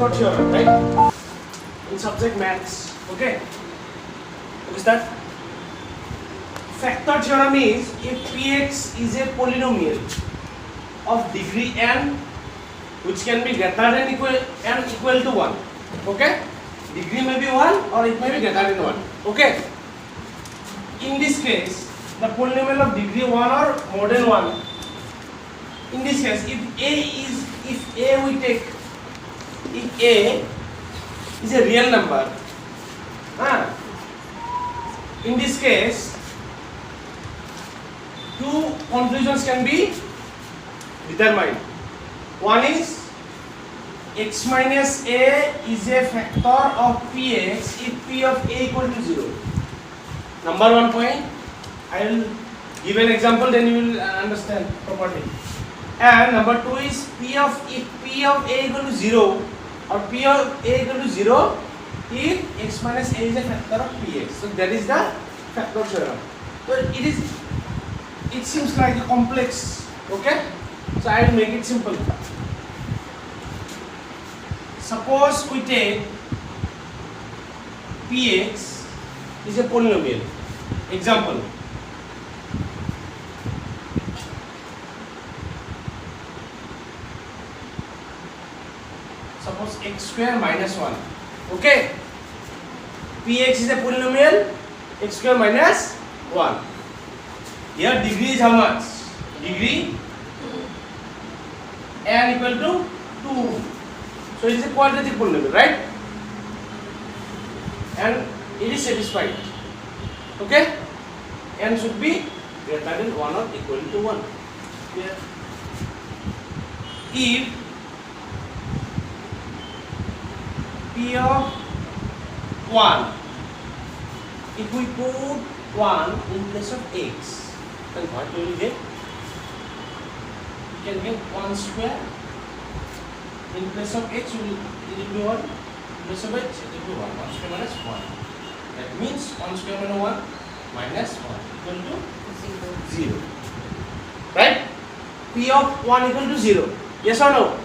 factor theorem, right? In subject maths, okay? What is that? Factor theorem is if px is a polynomial of degree n which can be greater than equal to 1, okay? Degree may be 1 or it may be greater than 1, okay? In this case, the polynomial of degree 1 or more than 1. In this case, if A is a real number, in this case, two conclusions can be determined. One is x minus a is a factor of px if p of a equal to 0. Number 1 point, I will give an example, then you will understand properly. And number 2 is if p of a equal to 0 or p of a equal to 0 if x minus a is a factor of px. So that is the factor theorem. So it seems like a complex, okay? So I will make it simple. Suppose we take px is a polynomial. Example. Suppose x square minus 1. Okay? Px is a polynomial, x square minus 1. Here degree is how much? Degree n equal to 2. So it is a quadratic polynomial, right? And it is satisfied. Okay? N should be greater than 1 or equal to 1. Here. If p of 1, if we put 1 in place of x, then what will we get? We can get 1 square. In place of x, it will be 1. In place of x, it will be 1. 1 square minus 1. That means 1 square minus 1 minus 1 equal to 0. Right? P of 1 equal to 0. Yes or no?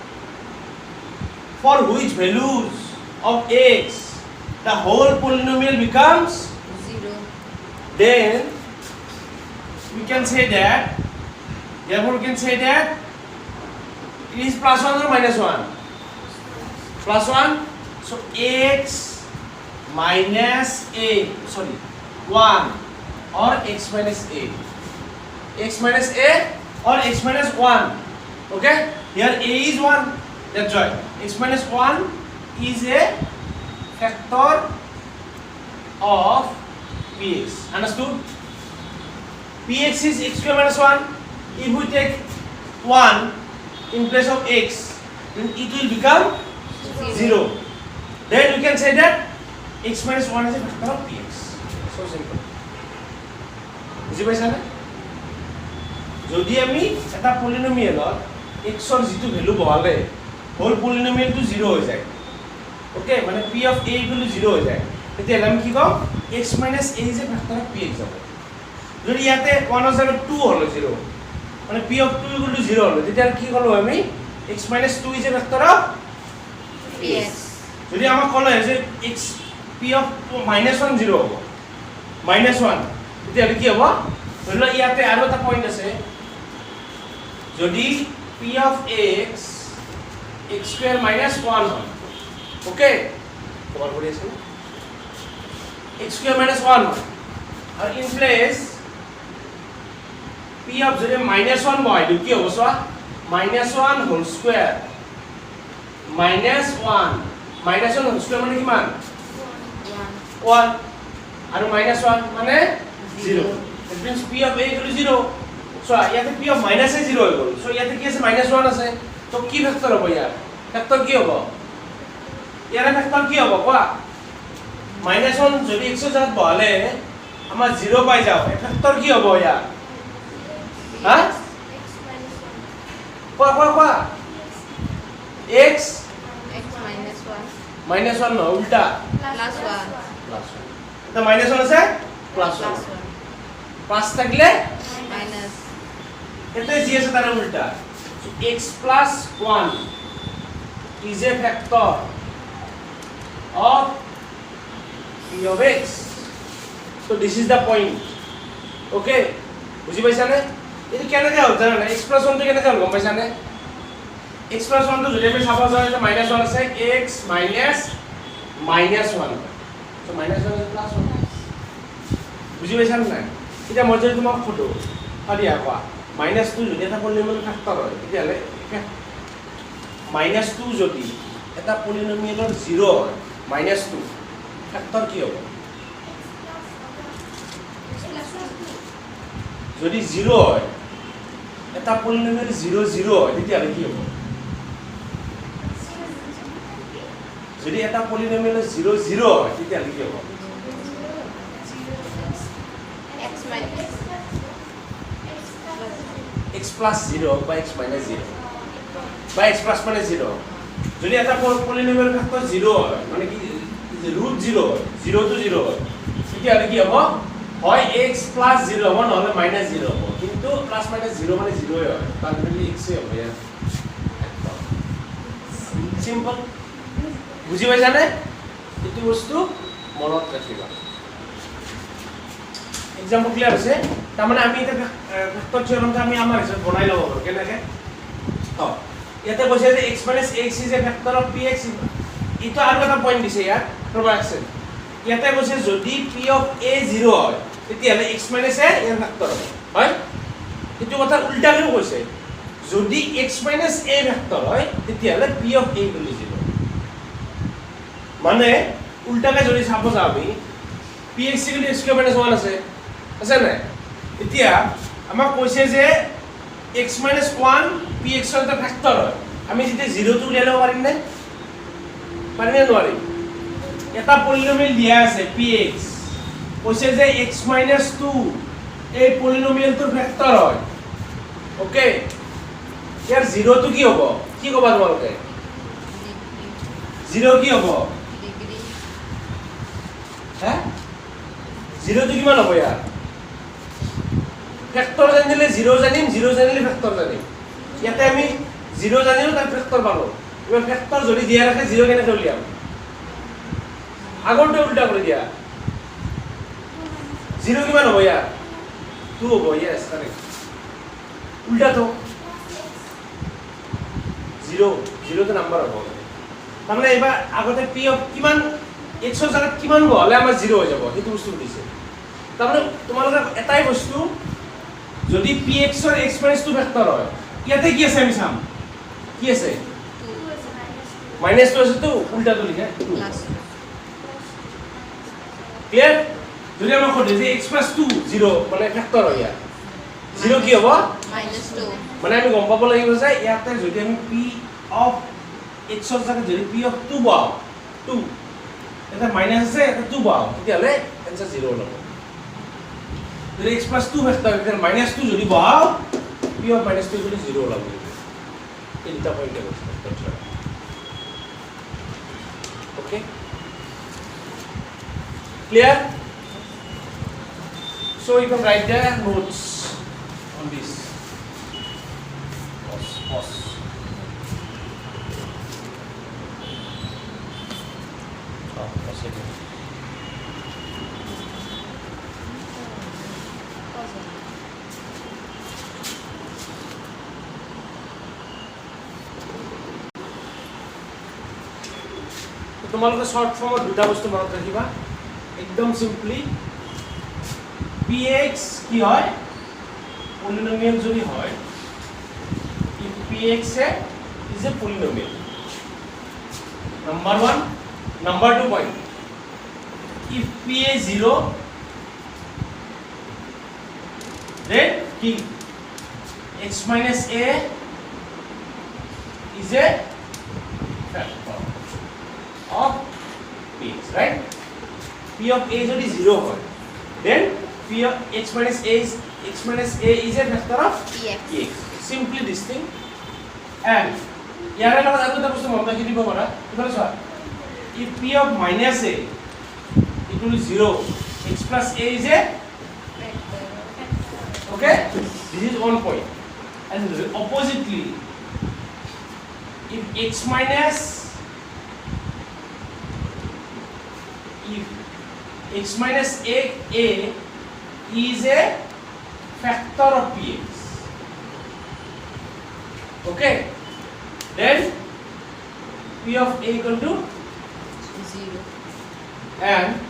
For which values of x the whole polynomial becomes 0. Then we can say that, therefore we can say that it is plus 1 or minus 1? Plus 1. So x minus a, 1 or x minus a. X minus a or x minus 1. Okay? Here a is 1. That's why x minus 1 is a factor of px. Understood? Px is x square minus 1. If we take 1 in place of x, then it will become 0. Then we can say that x minus 1 is a factor of px. So simple. বুজি পাইছা না? যদি আমি এটা পলিনোমিয়ালৰ x ৰ যেটো value বহালে whole পলিনোমিয়ালটো 0 হৈ যায়। ওকে, মানে p of a equal to 0 হৈ যায়। তেতিয়া আমি কি কম? x minus a is a factor of px হ'ব। যদি ইয়াতে 1 ৰ জায়গাত 2 হলো 0, মানে p of 2 equal to 0 হলো, তেতিয়া কি কলো আমি? x minus 2 is a factor of px. যদি আমাক কলে যে x p of minus 1 0 হ'ব, minus 1, তেতিয়া কি হ'ব? ধৰি লও ইয়াতে আৰু এটা পইণ্ট আছে, যদি p of x x square minus 1 হয়, ওকে, কভার কৰি আছে x square minus 1 হয়, আৰু ইন প্লেস p of যদি minus 1 বহাই দিও কি হ'ব? চোৱা, minus 1 whole square minus 1 minus 1 whole square মানে কিমান? 1 আৰু minus 1 মানে 0. That means p of a equal to 0. So ইয়াতে p of minus a 0 হৈ গ'ল। So ইয়াতে কি আছে? minus 1 আছে। তো কি ফেক্টৰ হ'ব ইয়াৰ? ফেক্টৰ কি হ'ব? ইয়াৰ ফেক্টৰ কি হ'ব কোৱা? minus 1 যদি x ৰ জাগাত বহালে আমাৰ 0 পাই যাও। ফেক্টৰ কি হ'ব ইয়াৰ? হা? কোৱা x minus 1 নহয়, উল্টা plus 1. এটা minus 1 আছে plus 1 পাঁচ থাকলে minus এটা জি আছে তার উল্টা। So x plus 1 is a factor of p of x. So this is the point. Okay, বুজি পাইছানে? এইটো কেনেকৈ হ'ল জানা নাই? x plus 1 টো কেনেকৈ হ'ল গম পাইছানে? x plus 1 টো যদি আমি চাব যাওঁ এটা minus 1 আছে x minus 1. So minus 1 is plus 1. বুজি পাইছানে নাই? এতিয়া মই যদি তোমাক সুধো দিয়া কোৱা minus 2 যদি এটা পলিনোমিয়েল ফেক্টৰ হয় তেতিয়াহ'লে minus 2 যদি এটা পলিনোমিয়েলৰ 0 হয় minus 2 ফেক্টৰ কি হ'ব? যদি 0 হয় এটা পলিনোমিয়েল 0 0 হয় তেতিয়াহ'লে কি হ'ব? যদি এটা পলিনোমিয়েল 0 0 হয় তেতিয়াহ'লে কি হ'ব? x plus 0 বা x minus 0 বা x plus minus 0 যদি এটা পলিনোমিয়েল ফেক্টৰ 0 হয় মানে কি ৰুট 0 হয় 0 to 0 হয় তেতিয়াহ'লে কি হ'ব? হয় x plus 0 হ'ব নহ'লে minus 0 হ'ব কিন্তু plus minus 0 মানে 0 হয় তালমেলি x এ হ'ব ইয়াত সিম্পল বুজি পাইছানে? এইটো বস্তু মনত ৰাখিবা এক্সাম্পল ক্লিয়াৰ হৈছে তাৰমানে আমি এটা ভেক্টৰ থিওৰেমটো আমি আমাৰ হিচাপত বনাই ল'ব পাৰোঁ কেনেকৈ ইয়াতে কৈছে যে x minus x is a vector of px এইটো আৰু এটা পইণ্ট দিছে ইয়াত ৰবা আছে ইয়াতে কৈছে যদি p of a 0 হয় তেতিয়াহ'লে x minus a year vector হ'ব হয় এইটো কথা উল্টাকেও কৈছে যদি x minus a ভেক্টৰ হয় তেতিয়াহ'লে p of a বুলি 0 মানে উল্টাকে যদি চাব যাওঁ আমি px = x square minus 1 আছে নাই এতিয়া আমাক কৈছে যে x minus 1 px ৰ এটা ফেক্টৰ হয় আমি যেতিয়া 0 টো উলিয়াই ল'ব পাৰিম নে নোৱাৰিম এটা পলিনোমিয়েল দিয়া আছে px কৈছে যে x minus 2 এই পলিনোমিয়েলটোৰ ফেক্টৰ হয় ওকে ইয়াৰ 0 টো কি হ'ব কি ক'বা তোমালোকে 0 কি হ'ব ডিগ্ৰী হা 0 টো কিমান হ'ব ইয়াৰ ফেক্টৰ জানিলে 0 জানিম 0 জানিলে ফেক্টৰ জানিম ইয়াতে আমি 0 জানিলো তাৰ ফেক্টৰ পালো এবাৰ ফেক্টৰ যদি দিয়া ৰাখে 0 কেনেকৈ উলিয়াম আগৰটো উল্টা কৰি দিয়া 0 কিমান হ'ব ইয়াৰ 2 হ'ব ইয়েস কারেক্ট উল্টা তো 0 তে নাম্বার হ'ব তাৰমানে এবাৰ আগতে p অফ কিমান x ৰ জাগাত কিমান হ'লে আমাৰ 0 হৈ যাব সেইটো বস্তু দিছে তাৰমানে তোমালোকে এটাই বস্তু যদি px ৰ x minus 2 ভেক্টৰ হয় ইয়াতে কি আছে আমি চাম কি আছে -2 আছে তো উল্টাটো লিখা ক্লিয়াৰ যদি আমাক কয় যে x plus 2 0 মানে ফেক্টৰ হয় ইয়াত 0 কি হ'ব -2 মানে আমি গম পাব লাগিব যে ইয়াতে যদি আমি p of x ৰ জাগাত যদি p of 2 পাও 2 এটা মাইনাস আছে এটা 2 পাও তেতিয়াহলে आंसर 0 হ'ব যদি x plus 2 ভেক্টৰ এটা -2 যদি পাও p of -2 যদি 0 হ'ব এই দুটা পইণ্ট আছে ওকে clear so you can write the notes on this pause তোমালোকে শর্ট ফর্মত দুটা বস্তু মনত ৰাখিবা একদম সিম্পলি px কি হয় পলিনোমিয়াল যদি হয় if px is a polynomial number 1 number 2 point if p is 0 then কি x minus a is a factor of px right p of a যদি 0 হয় then p of x minus a is a factor of px simply this thing and ইয়াৰে লগত আৰু এটা বস্তু মনত ৰাখি দিব পাৰা কিবা চোৱা if p of minus a equal to 0 x plus a is a okay this is one point and oppositely if x minus if x minus a is a factor of px, okay, then p of a equal to 0. and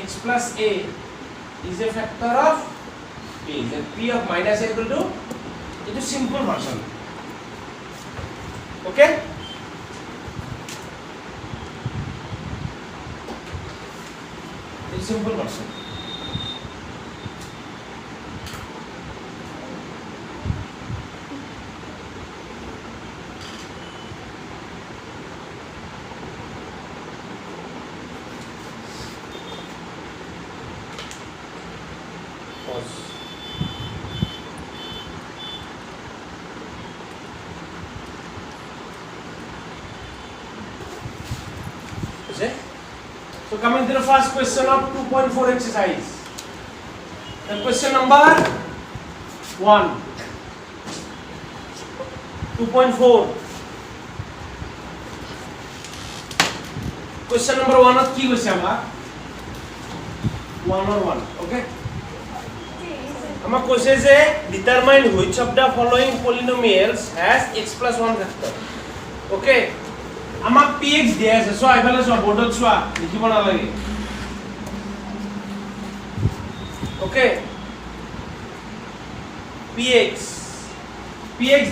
x plus a is a factor of p, then p of minus a equal to, it is simple version, okay. It's simple version. Pause. Is it? So coming to the first question of 2.4 exercise. The question number 1. 2.4. Question number 1 of কি কৈছে আমাৰ 1 or 1, okay? আমাক কৈছে যে determine which of the following polynomials has x plus 1 factor, okay? আমাক px দিয়া আছে, so আইফালে so বোর্ডত সোয়া লিখিব না লাগে, okay? px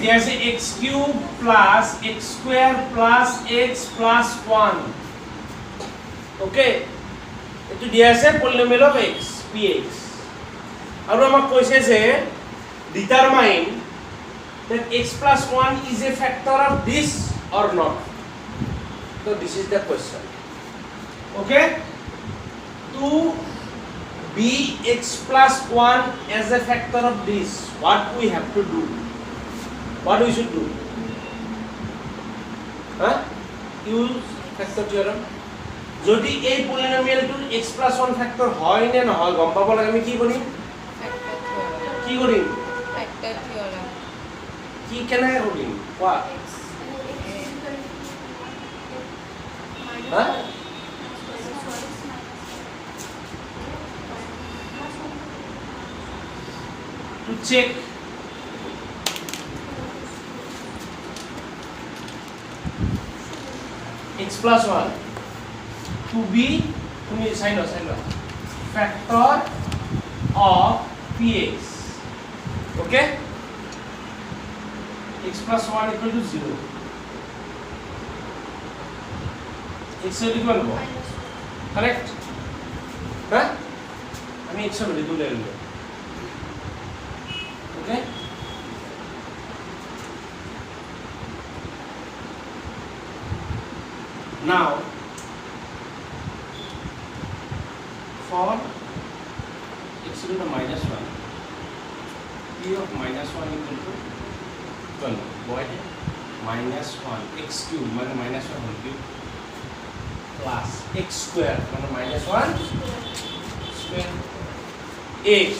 দিয়া আছে x cube plus x square plus x plus 1, okay? এটো দিয়া আছে polynomial of x px, আৰু আমাক কৈছে যে determine that x plus 1 is a factor of this or not. So this is the question, okay? To be x plus 1 as a factor of this, what we have to do, what we should do, use factor theorem. যদি এই পলিনোমিয়ালটো x plus 1 factor হয় নে নহয় গম পাব লাগে, আমি কি কৰিম, কি কৰিম, Factor theorem. কি কেনেকৈ কৰিম কোৱা, to check x plus 1 to be factor of px, okay? x plus 1 equal to 0, x equal to correct, আমি x value তুলে নিব, okay? Now for x equal to minus 1, p of minus 1 equal to 12, void minus 1 x cube মানে minus 1 whole cube plus x square মানে minus 1 square x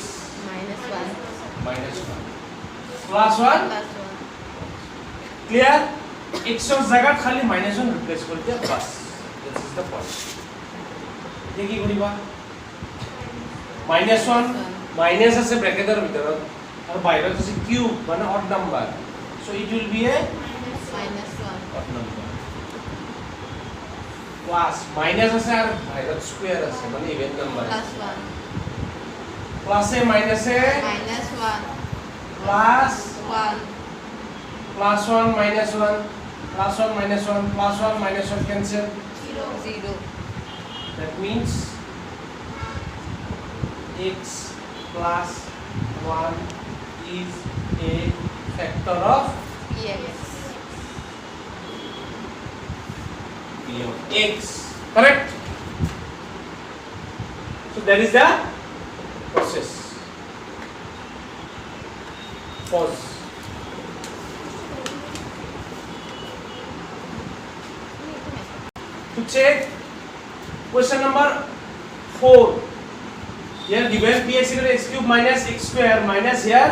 minus 1 minus 1 plus 1 plus 1. clear, x এর জায়গা খালি minus 1 replace কৰি দিয়া বাস, this is the point. এতিয়া কি কৰিবা, minus 1 minus আছে ব্র্যাকেটের ভিতৰত আৰু বাহিৰত আছে কিউব মানে odd number, so it will be a minus 1 odd number plus minus আছে আর বাহিৰত স্কয়ার আছে মানে even number, plus 1 plus A minus A minus 1 plus 1 plus 1 minus 1 plus 1 minus 1 plus 1 minus 1 cancel, 0. that means x plus 1 is a factor of Yes. p of x, correct? So that is the process. Pause. To check question number 4. Here given px equal to x cube minus x square minus here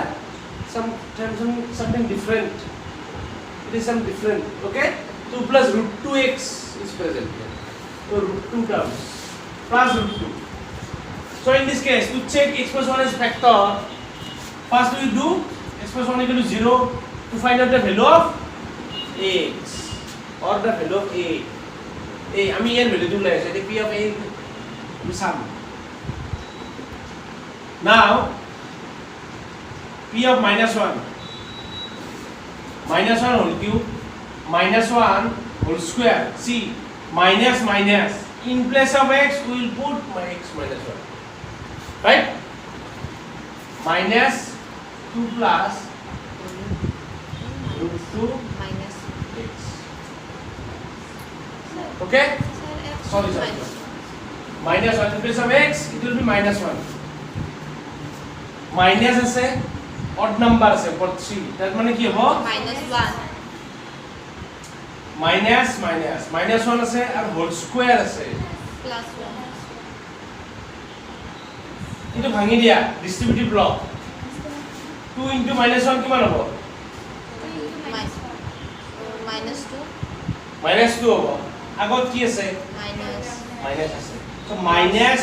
something different. It is some different. Okay. 2 plus root 2x is present here. So root 2 terms. plus root 2. So in this case, to check x plus 1 as factor, first we do x plus 1 equal to 0 to find out the value of x or the value of a. আমি ইয়াৰ ভ্যালুটো লৈ আছো এতিয়া p of a আমি চাম now p of minus 1 whole cube minus 1 whole square. See, minus minus in place of x we will put x minus 1, right? Minus 2 plus root 2 minus. x. Okay? Sir, x Sorry. minus. Minus 1 in place of x, it will be minus 1. Minus আছে odd number আছে for 3. That মানে কি হ'ব? Minus 1. Minus minus minus 1 আছে আৰু whole square আছে. Plus 1. কিন্তু ভাঙি দিয়া distributive block. 2 into minus 1 কিমান হ'ব? Minus 2. Minus 2 হ'ব। আগত কি আছে? Minus. Minus আছে। So minus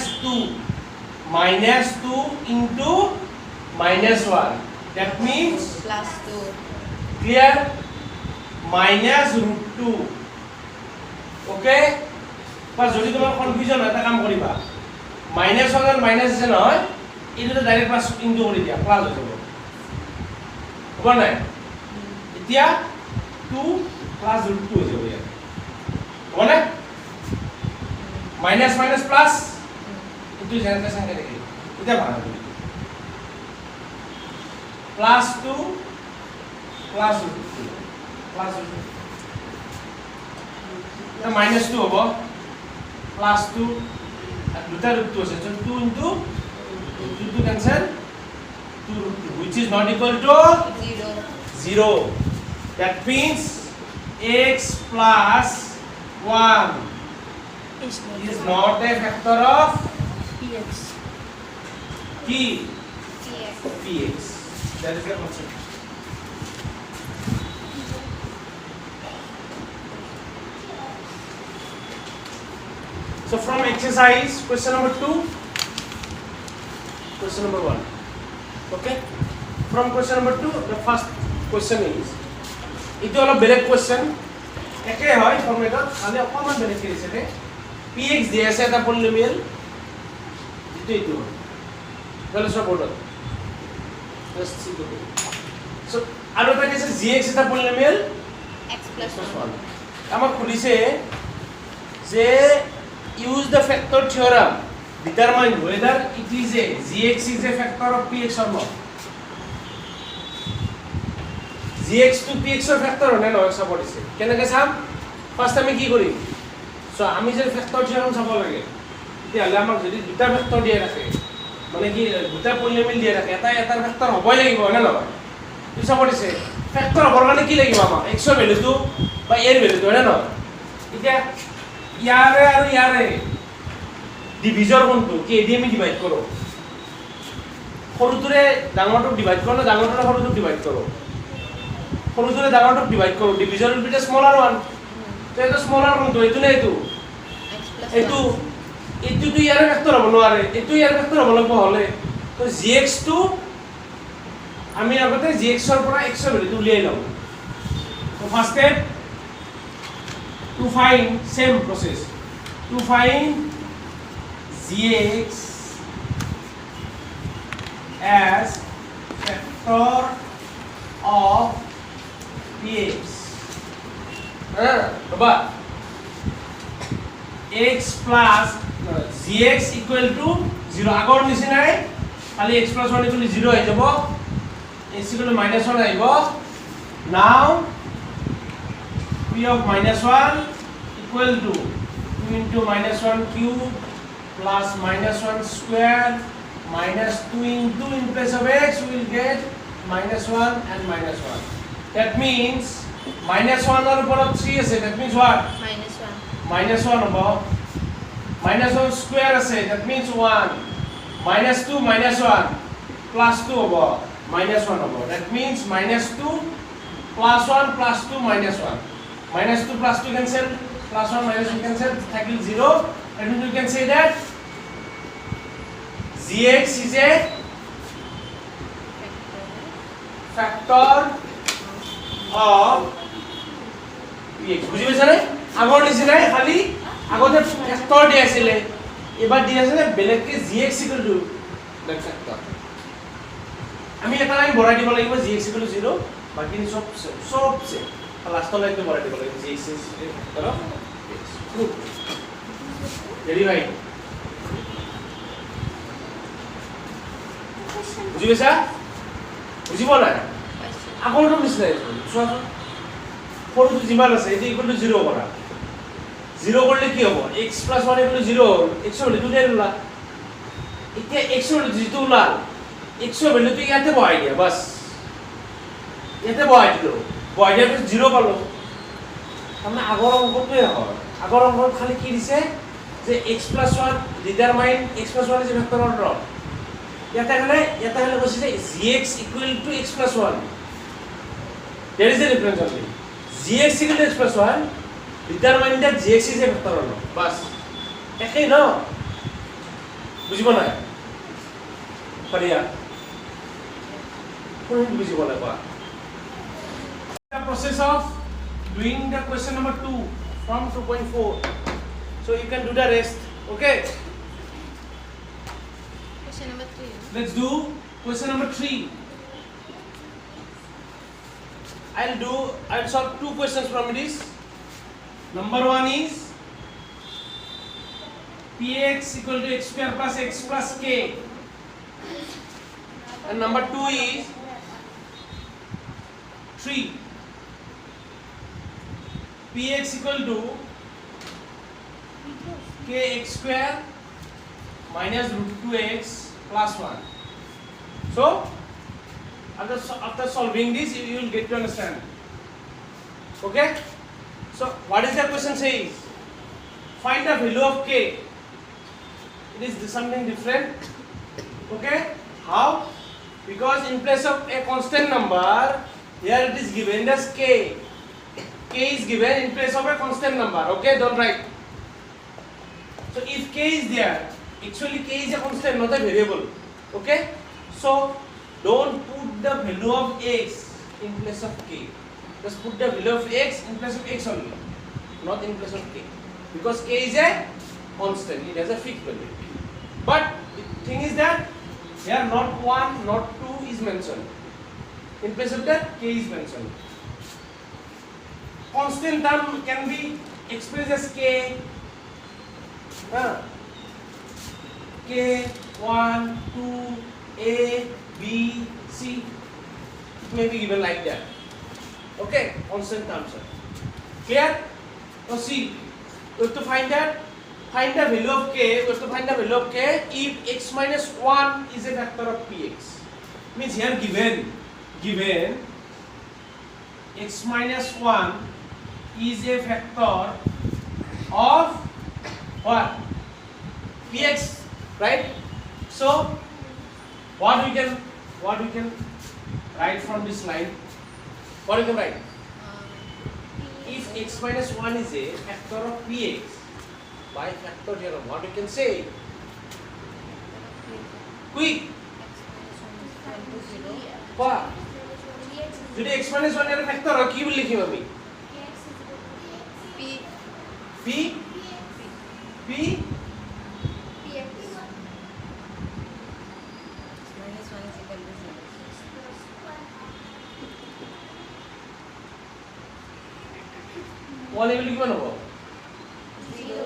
2 into minus 1. That means Plus 2. clear? Minus root 2. Okay? But যদি তোমাৰ confusion হয় এটা কাম কৰিবা। Minus 1 আৰু minus আছে নহয়, এইটো ডাইৰেক্ট প্লাস ইনটু কৰি দিয়া, প্লাস হৈ যাব। হ'ব নাই? এতিয়া 2 plus root 2 হৈ যাব ইয়াত। হ'ব নাই? Minus minus plus itu যেনেকৈ সংখ্যা দেখি এতিয়া ভাঙা দিবি plus 2 plus root 2 plus root 2 এটা minus 2 হ'ব plus 2 আর দুটা root 2 আছে so 2 into 2 cancel 2 root 2 which is not equal to 0. 0. That means x plus 1 is not a factor of px. px. That is the concept. So from exercise question number 2, question number 1. Okay? From question number 2, the first question is, itu all beleg question. একে হয় ফর্মেটত খালি অকমান বেলেগ কৰিছে দে px দি আছে এটা polynomial এইটো তাহলে সব বৰ্ডত জাস্ট সি করব সো আৰু এটা আছে gx এটা পলিনোমিয়াল X plus 1. আমাক খুলিছে যে use the factor theorem determine whether it is a gx is a factor of px or not. gx to px এর ফ্যাক্টর হয় না সব পড়িছে কেনকে সাম ফার্স্ট আমি কি করি সো আমি যে ফ্যাক্টর থিওরাম চাব লাগে তেতিয়াহলে আমাক যদি দুটা ফ্যাক্টর দিয়ে রাখে মানে কি দুটা পলিনোমিয়াল দিয়ে রাখে এটা এটাৰ ফ্যাক্টর হবই লাগিব না নহয় কি চাব পড়িছে ফ্যাক্টর হবৰ কাৰণে কি লাগিব আমাক x এর ভ্যালুটো বা a এর ভ্যালুটো হয় না নহয় এতিয়া ইয়াৰে আৰু ইয়াৰে ডিভিজৰ কোনটো কি এদি আমি ডিভাইড কৰো সৰুটোৰে ডাঙৰটোক ডিভাইড কৰো না ডাঙৰটোৰে সৰুটোক ডিভাইড কৰো সৰুটোৰে ডাঙৰটোক ডিভাইড কৰো division will be the smaller one তো এটা স্মলাৰ কোনটো এইটো নে এইটো X plus এইটো 1. এইটো তো ইয়াৰ ভেক্টৰ হ'ব নোৱাৰে এইটো ইয়াৰ ভেক্টৰ হ'ব লাগিব হলে তো gx টো আমি আগতে gx ৰ পৰা x ৰ ভ্যালুটো উলিয়াই লম তো first step to find same process to find gx as factor of px but x plus gx equal to 0 আগৰ নিচিনাই খালি x plus 1 equal to 0 হৈ যাব x equal to minus 1 আহিব now p of minus 1 equal to 2 into minus 1 cube plus minus 1 square minus 2 into in place of x we will get minus 1 and minus 1. That means minus 1 or upor 3 ase that means what? Minus 1. Minus 1 above minus 1 square ase that means 1 minus 2 minus 1 plus 2 above minus 1 above that means minus 2 plus 1 plus 2 minus 1 minus 2 plus 2 cancel plus 1 minus 2 cancel tackle 0 and you can say that gx is a factor of px বুজি পাইছা নে আগৰ নিচিনাই খালি আগতে factor দি আছিল এবাৰ দি আছে বেলেগকে gx equal to that factor আমি এটা লাইন বঢ়াই দিব লাগিব gx ইকুৱেল টু 0 বাকি সব সে লাস্ট লাইনটো বঢ়াই দিব লাগিব gx is a factor of px very right বুজি পাইছা বুজিব না আগৰটো নিচিনাই চোৱাচোন ফৰটো যিমান আছে এটো ইকুৱেল টু 0 কৰা 0 কৰিলে কি হ'ব x + 1 ইকুৱেল টু 0 x ৰ ভ্যালু দুটাই ওলা এতিয়া x ৰ যিটো ওলা x ৰ ভ্যালুটো ইয়াতে বহাই দিয়া বাস ইয়াতে বহাই দিলো বহাই দিয়াৰ পিছত 0 পালো মানে আগৰ অংকটোৱে হয় আগৰ অংকত খালি কি দিছে যে x + 1 determine x + 1 is a vector order ইয়াতে হলে কৈছে যে gx equal to x + 1 there is a difference only gx equal to x + 1 determine that gx is a vector or not বাস একেই ন বুজিব না পারিয়া কোন বুজিব না বা the process of doing the question number 2 from 2.4 so you can do the rest okay Question number 3. let's do question number 3 I'll solve two questions from this number 1 is px equal to x square plus x plus k and number 2 is 3 px equal to kx square minus root 2x plus 1 so after solving this you will get to understand okay so what is the question says find the value of k it is something different okay how because in place of a constant number here it is given as k is given in place of a constant number okay don't write so if k is there actually k is a constant not a variable okay so don't put the value of x in place of k just put the value of x in place of x only not in place of k because k is a constant it has a fixed value but the thing is that here not 1 not 2 is mentioned in place of that k is mentioned constant term can be expressed as k k 1 2 a b c it may be given like that okay constant terms are clear now see we have to find the value of k we have to find the value of k if x minus 1 is a factor of px means here given x minus 1 is a factor of what px right so what we can write from this line what you can write if x minus 1 is a factor of px by factor theorem what we can say quick what যদি x minus 1 এর factor হয় কি বলি লিখিম আমি P p p px minus 1 is equal to 0 1 এগুলো কিমান হ'ব 0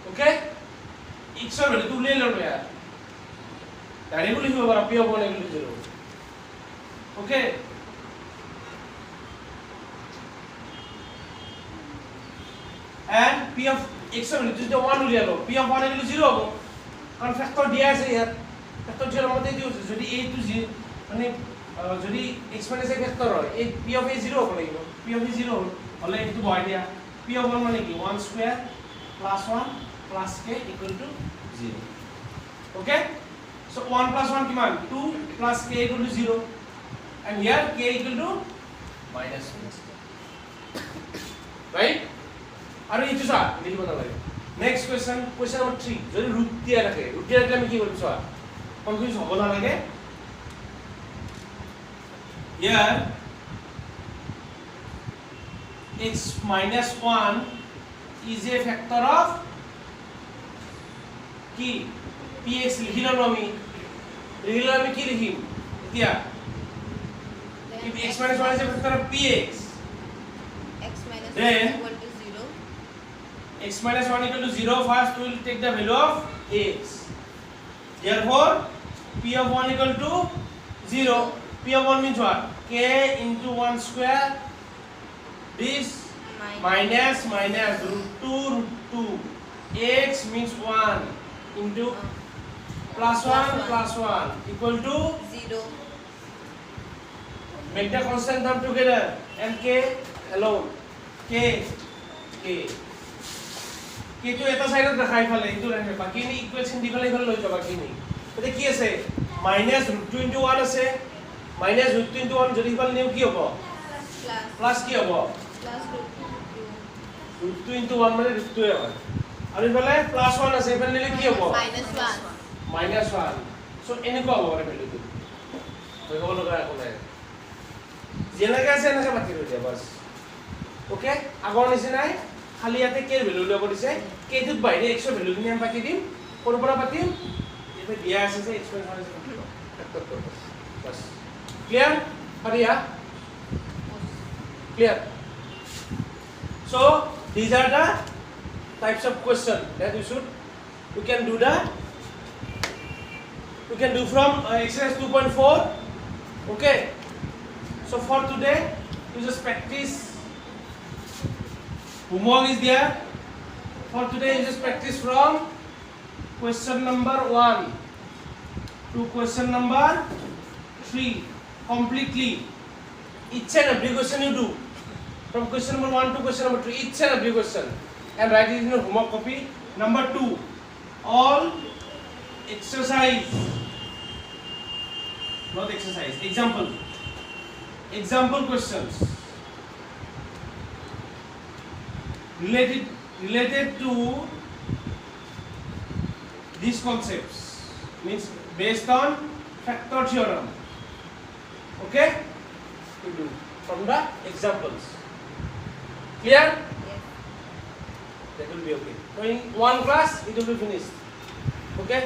ওকে x এর ভ্যালু তুলে লও यार ডাইরেক্টলি লিখিব পারা p of 1 এগুলো 0 ওকে and p of x এর ভ্যালু যদি 1 উলিয়া লও p of 1 এগুলো 0 হবে কারণ ফ্যাক্টর দিয়া আছে ইয়ার ফ্যাক্টর থিওরেম মতে দিওছে যদি a টু 0 মানে যদি x minus a ফ্যাক্টর হয় এই p of a 0 হবে লাগিব p of a 0 হলে একটু বহাই দিয়া p of 1 মানে কি 1 square plus 1 plus k equal to 0 okay so 1 plus 1 কিমান 2 plus k equal to 0 and here k equal to minus 1 right আৰু এইটো চা লিখিব নালাগে Next question, question number 3. যদি root দিয়া থাকে, root দিয়া থাকলে আমি কি কৰিম চোৱা? Confuse হ'ব নালাগে. Here x minus 1 is a factor of কি? px লিখি ললো আমি কি লিখিম এতিয়া? If x minus 1 is a factor of px, x minus 1 Then- equal to 0. x minus 1 equal to 0, first we will take the value of x. Therefore, p of 1 equal to 0. P of 1 means what? K into 1 square. This minus root 2. X means 1 into plus 1 equal to 0. make the constant term together and k alone. K to এটা সাইডত দেখাই ফেলে ইটো ৰাখে বাকি নি equation দি ফেলে লৈ যাব বাকি নি এতে কি আছে মাইনাস √2 * 1 আছে মাইনাস √2 * 1 যদি ফেলে নিউ কি হ'ব Plus প্লাস কি হ'ব √2 √2 * 1 মানে √2 এ হয় আৰু ইফালে প্লাস 1 আছে ইফালে নিলে কি হ'ব minus 1. -1 সো এনেকুৱা হ'ব মানে ভ্যালুটো হৈ গ'ল লগা একো নাই যেনেকৈ আছে এনেকৈ বাকি ৰৈ দিয়া বাস ওকে আগৰ নিচিনাই খালি ইয়াতে কে ভ্যালু উলিয়াব দিছে কেটোত বাহিৰে x ৰ ভ্যালু খিনি আমি বাকি দিম কোৰ পৰা পাতিম এটা দিয়া আছে যে x ৰ ফালে বাস ক্লিয়াৰ হাৰিয়া clear so these are the types of question that we can do from exercise 2.4 okay so for today you just practice homework is there for today you just practice from question number 1 to question number 3 completely each and every question you do from question number 1 to question number 3 each and every question and write it in your homework copy number 2 all exercise not exercise example questions related to these concepts means based on factor theorem okay to do from the examples clear Yes. that will be okay so in one class it will be finished okay